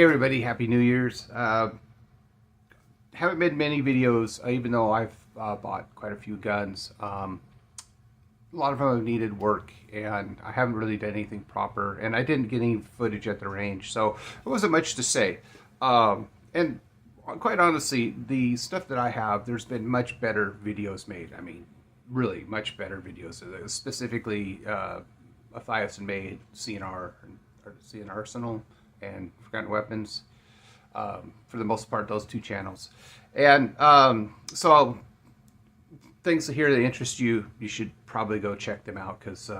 everybody, Happy New Year's. Haven't made many videos, even though I've bought quite a few guns. A lot of them have needed work, and I haven't really done anything proper, and I didn't get any footage at the range, so it wasn't much to say. And quite honestly, the stuff that I have, there's been much better videos made. I mean, really much better videos. Specifically, Matthias and made CNR, or CN Arsenal, and Forgotten Weapons. For the most part, those two channels. And so things here that interest you, you should probably go check them out, because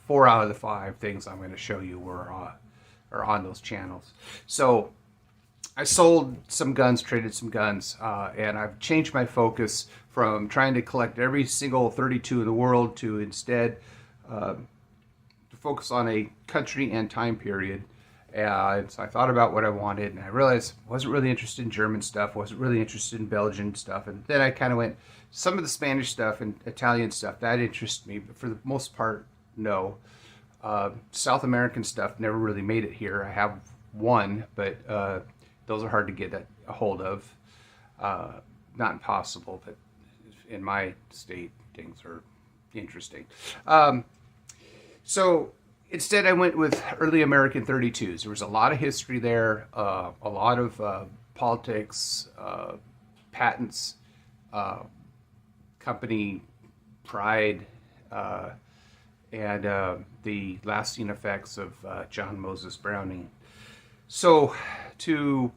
4 out of the 5 things I'm going to show you are on those channels. So I sold some guns, traded some guns, and I've changed my focus from trying to collect every single 32 in the world to instead to focus on a country and time period. And so I thought about what I wanted, and I realized I wasn't really interested in German stuff, wasn't really interested in Belgian stuff, and then I kind of went, some of the Spanish stuff and Italian stuff, that interests me, but for the most part, no. South American stuff never really made it here. I have one, but those are hard to get a hold of. Not impossible, but in my state, things are interesting. So instead, I went with early American 32s. There was a lot of history there, a lot of politics, patents, company pride, and the lasting effects of John Moses Browning. So, to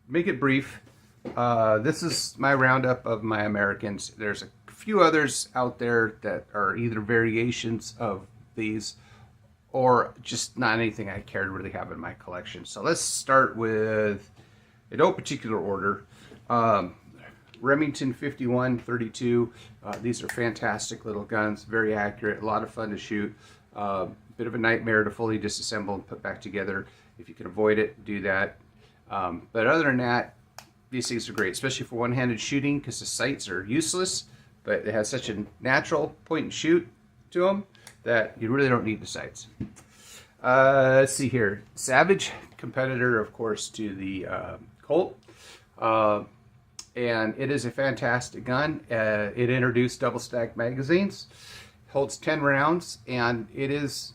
make it brief, this is my roundup of my Americans. There's a few others out there that are either variations of these or just not anything I care to really have in my collection. So let's start with, in no particular order, Remington 51 32. These are fantastic little guns, very accurate, a lot of fun to shoot. Bit of a nightmare to fully disassemble and put back together. If you can avoid it, do that. But other than that, these things are great, especially for one-handed shooting, because the sights are useless, but it has such a natural point and shoot to them that you really don't need the sights. Let's see here. Savage, competitor, of course, to the Colt. And it is a fantastic gun. It introduced double-stack magazines, holds 10 rounds, and it is,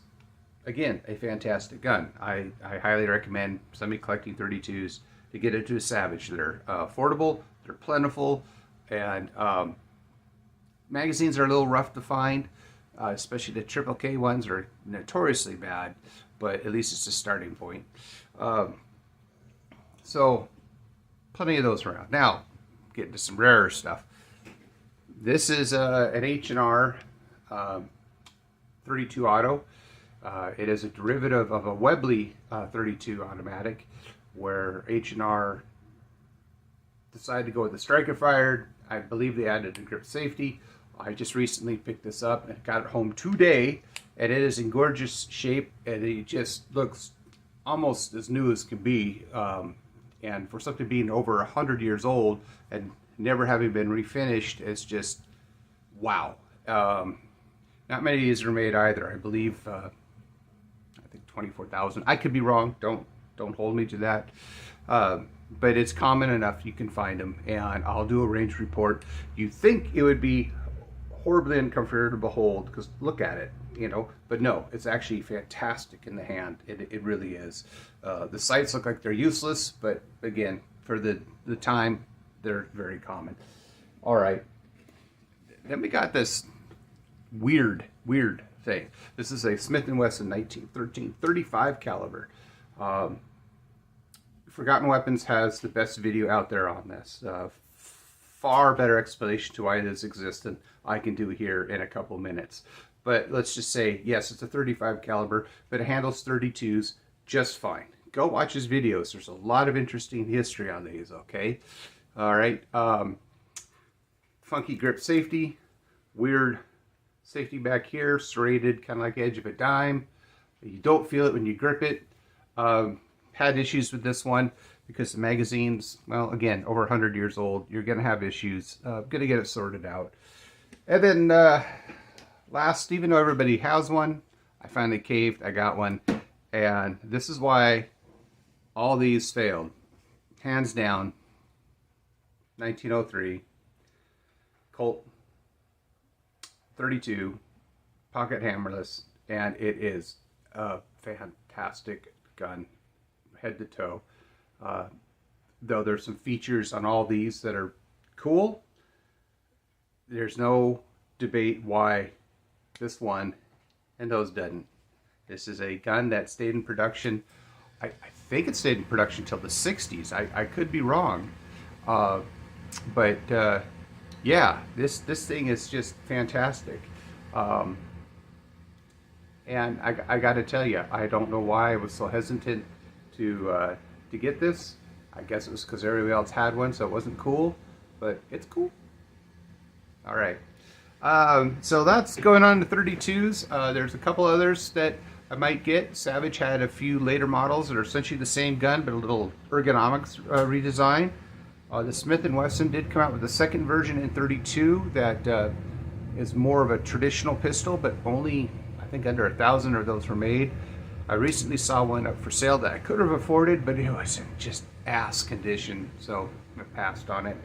again, a fantastic gun. I highly recommend somebody collecting 32s to get into a Savage. They're affordable, they're plentiful, and magazines are a little rough to find. Especially the triple K ones are notoriously bad, but at least it's a starting point. So, plenty of those around. Now, getting to some rarer stuff. This is an H&R 32 auto. It is a derivative of a Webley 32 automatic, where H&R decided to go with the striker fired. I believe they added a grip safety. I just recently picked this up and got it home today, and it is in gorgeous shape, and it just looks almost as new as can be. And for something being over 100 years old and never having been refinished, it's just wow. Not many of these are made either. I believe I think 24,000. I could be wrong. Don't hold me to that. But it's common enough you can find them, and I'll do a range report. You think it would be horribly uncomfortable to behold, because look at it, you know, but no, it's actually fantastic in the hand. It really is. The sights look like they're useless, but again, for the time, they're very common. All right, then we got this weird thing. This is a Smith & Wesson 1913 35 caliber. Forgotten Weapons has the best video out there on this. Far better explanation to why this exists than I can do here in a couple minutes. But let's just say, yes, it's a 35 caliber, but it handles 32s just fine. Go watch his videos. There's a lot of interesting history on these, okay? All right. Funky grip safety. Weird safety back here, serrated, kind of like the edge of a dime. You don't feel it when you grip it. Had issues with this one because the magazine's, well, again, over 100 years old. You're going to have issues. Going to get it sorted out. And then last, even though everybody has one, I finally caved. I got one. And this is why all these failed. Hands down, 1903, Colt 32, pocket hammerless, and it is a fantastic gun, head to toe. Though there's some features on all these that are cool, there's no debate why this one and those didn't. This is a gun that stayed in production. I think it stayed in production till the 60s. I could be wrong. But yeah, this thing is just fantastic. And I got to tell you, I don't know why I was so hesitant to get this. I guess it was because everybody else had one, so it wasn't cool. But it's cool. All right. So that's going on to 32s. There's a couple others that I might get. Savage had a few later models that are essentially the same gun, but a little ergonomics redesign. The Smith & Wesson did come out with a second version in 32 that is more of a traditional pistol, but only, I think, under 1,000 of those were made. I recently saw one up for sale that I could have afforded, but it was in just ass condition, so I passed on it.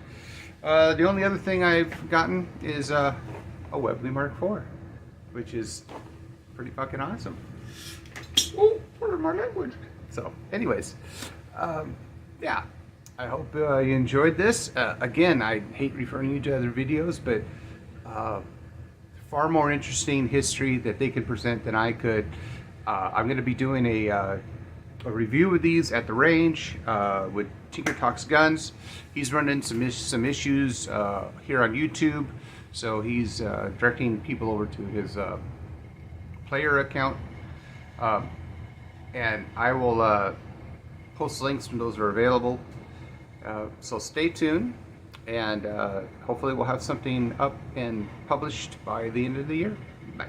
The only other thing I've gotten is a Webley Mark IV, which is pretty fucking awesome. Oh, pardon my language. So, anyways, yeah, I hope you enjoyed this. Again, I hate referring you to other videos, but far more interesting history that they could present than I could. I'm going to be doing a review of these at the range with Tinker Talks Guns. He's running some issues here on YouTube, so he's directing people over to his player account, and I will post links when those are available. So stay tuned, and hopefully we'll have something up and published by the end of the year. Bye.